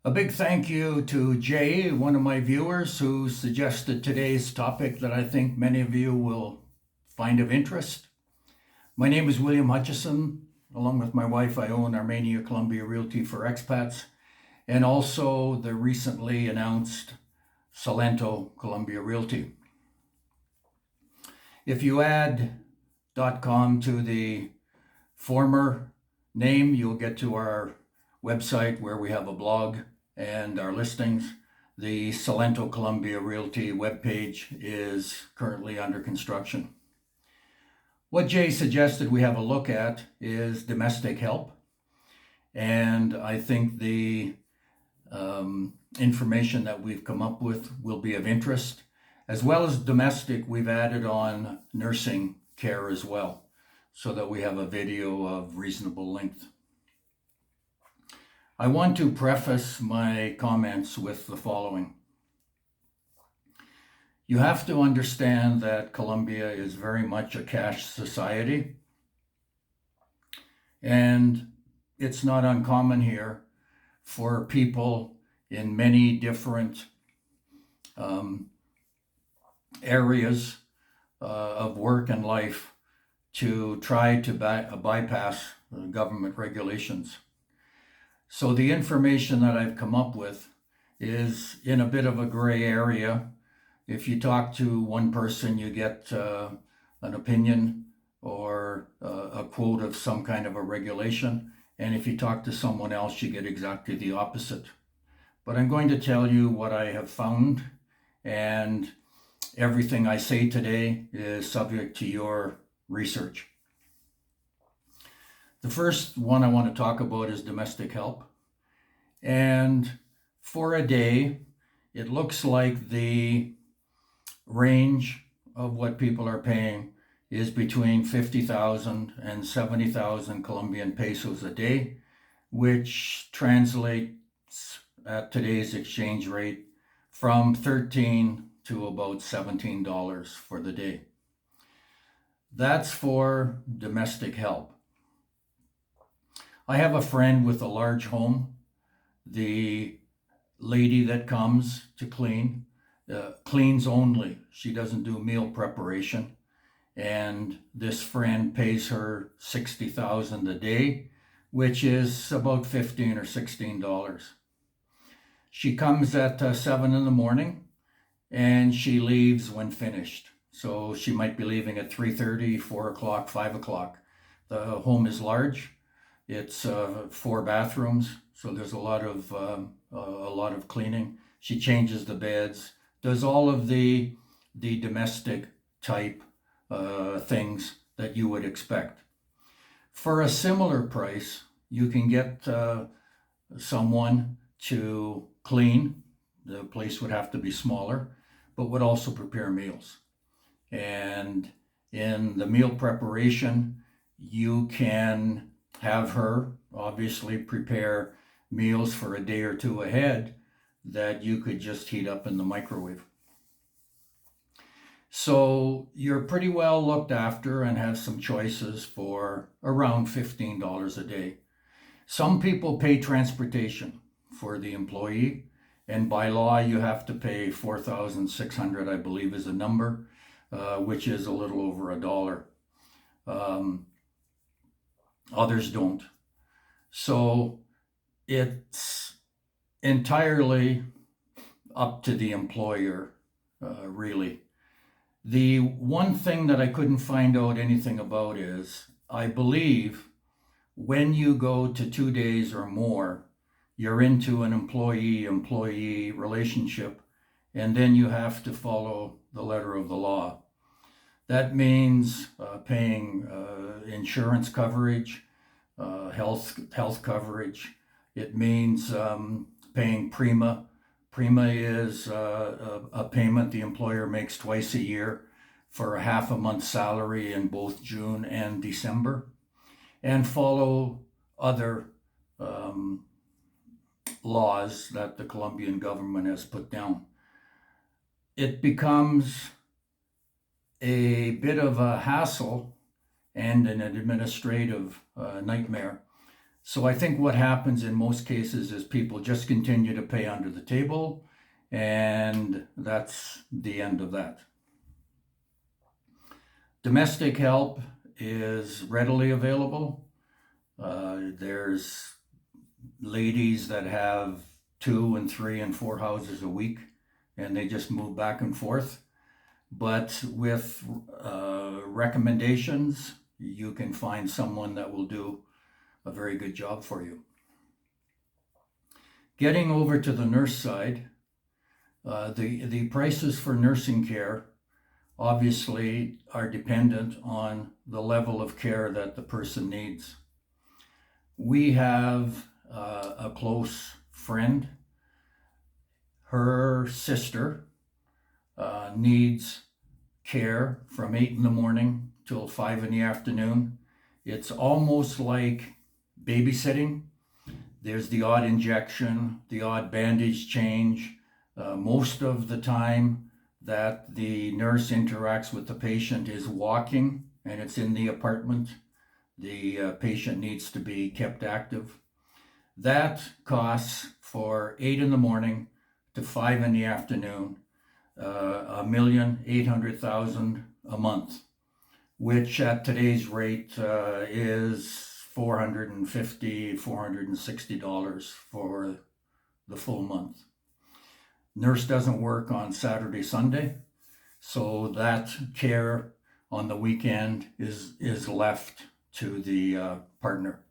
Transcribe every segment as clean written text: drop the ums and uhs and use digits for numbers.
A big thank you to Jay, one of my viewers, who suggested today's topic that I think many of you will find of interest. My name is William Hutchison. Along with my wife, I own Armenia Colombia Realty for Expats and also the recently announced Salento Colombia Realty. If you add .com to the former name, you'll get to our website where we have a blog and our listings. The Salento Colombia Realty webpage is currently under construction. What Jay suggested we have a look at is domestic help. And I think the information that we've come up with will be of interest. As well as domestic, we've added on nursing care as well, so that we have a video of reasonable length. I want to preface my comments with the following. You have to understand that Colombia is very much a cash society, and it's not uncommon here for people in many different areas of work and life to try to bypass government regulations. So the information that I've come up with is in a bit of a gray area. If you talk to one person, you get an opinion or a quote of some kind of a regulation. And if you talk to someone else, you get exactly the opposite. But I'm going to tell you what I have found, and everything I say today is subject to your research. The first one I want to talk about is domestic help. And for a day, it looks like the range of what people are paying is between 50,000 and 70,000 Colombian pesos a day, which translates at today's exchange rate from 13 to about $17 for the day. That's for domestic help. I have a friend with a large home. The lady that comes to clean cleans only. She doesn't do meal preparation. And this friend pays her 60,000 a day, which is about $15 or $16. She comes at 7 in the morning and she leaves when finished. So she might be leaving at 3:30, 4 o'clock, 5 o'clock. The home is large. It's 4 bathrooms, so there's a lot of cleaning. She changes the beds, does all of the domestic type things that you would expect. For a similar price, you can get someone to clean. The place would have to be smaller, but would also prepare meals. And in the meal preparation, you can have her obviously prepare meals for a day or two ahead that you could just heat up in the microwave. So you're pretty well looked after and have some choices for around $15 a day. Some people pay transportation for the employee, and by law you have to pay $4,600, I believe is the number, which is a little over $1. Others don't. So it's entirely up to the employer, really. The one thing that I couldn't find out anything about is, I believe when you go to 2 days or more, you're into an employee-employee relationship, and then you have to follow the letter of the law. That means paying insurance coverage, health coverage. It means paying prima. Prima is a payment the employer makes twice a year for a half a month's salary in both June and December, and follow other laws that the Colombian government has put down. It becomes a bit of a hassle and an administrative nightmare. So I think what happens in most cases is people just continue to pay under the table, and that's the end of that. Domestic help is readily available. There's ladies that have 2 and 3 and 4 houses a week, and they just move back and forth. But with recommendations, you can find someone that will do a very good job for you. Getting over to the nurse side, the prices for nursing care obviously are dependent on the level of care that the person needs. We have a close friend. Her sister needs care from 8 in the morning till 5 in the afternoon. It's almost like babysitting. There's the odd injection, the odd bandage change. Most of the time that the nurse interacts with the patient is walking, and it's in the apartment. The patient needs to be kept active. That costs for 8 in the morning to 5 in the afternoon, $1,800,000 a month, which at today's rate is $450, $460 for the full month. Nurse doesn't work on Saturday, Sunday, so that care on the weekend is left to the partner.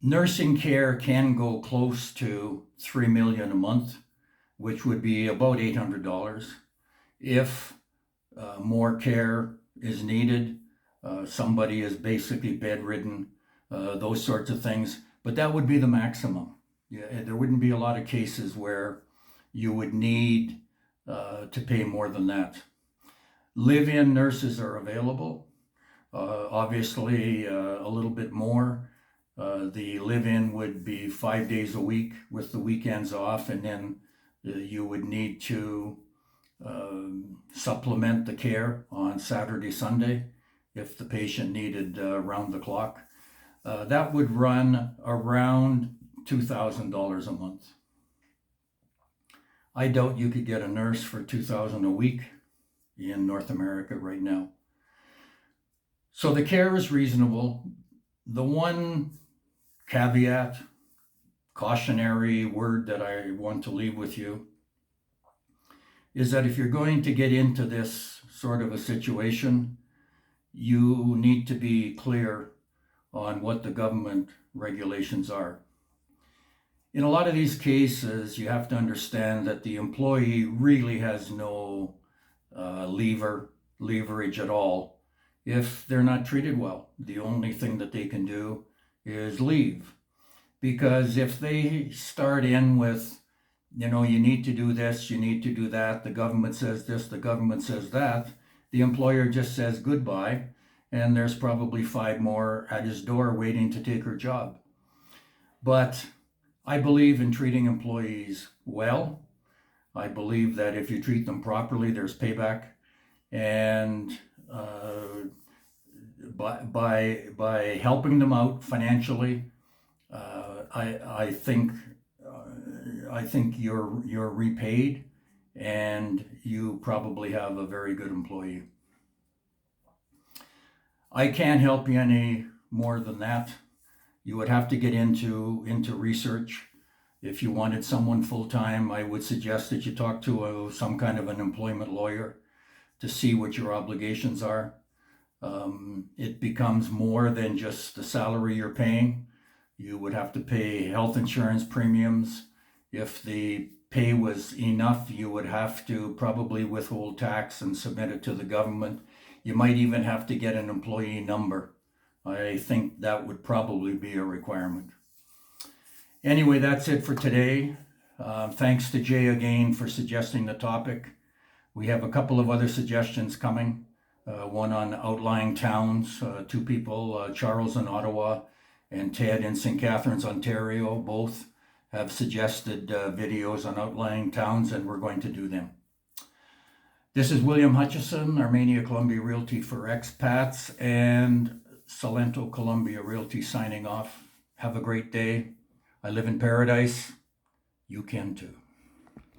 Nursing care can go close to $3 million a month, which would be about $800. If more care is needed, somebody is basically bedridden, those sorts of things, but that would be the maximum. Yeah, there wouldn't be a lot of cases where you would need to pay more than that. Live-in nurses are available, obviously a little bit more. The live-in would be 5 days a week with the weekends off, and then you would need to supplement the care on Saturday, Sunday if the patient needed round the clock. That would run around $2,000 a month. I doubt you could get a nurse for $2,000 a week in North America right now. So the care is reasonable. The one caveat, cautionary word that I want to leave with you is that if you're going to get into this sort of a situation, you need to be clear on what the government regulations are. In a lot of these cases, you have to understand that the employee really has no leverage at all if they're not treated well. The only thing that they can do is leave. Because if they start in with, you need to do this, you need to do that, the government says this, the government says that, the employer just says goodbye, and there's probably 5 more at his door waiting to take her job. But I believe in treating employees well. I believe that if you treat them properly, there's payback. And by helping them out financially, I think you're repaid, and you probably have a very good employee. I can't help you any more than that. You would have to get into research. If you wanted someone full-time, I would suggest that you talk to some kind of an employment lawyer to see what your obligations are. It becomes more than just the salary you're paying. You would have to pay health insurance premiums. If the pay was enough, you would have to probably withhold tax and submit it to the government. You might even have to get an employee number. I think that would probably be a requirement. Anyway, that's it for today. Thanks to Jay again for suggesting the topic. We have a couple of other suggestions coming. One on outlying towns, 2 people, Charles in Ottawa and Ted in St. Catharines, Ontario, both have suggested videos on outlying towns, and we're going to do them. This is William Hutchison, Armenia Colombia Realty for Expats, and Salento Colombia Realty signing off. Have a great day. I live in paradise. You can too.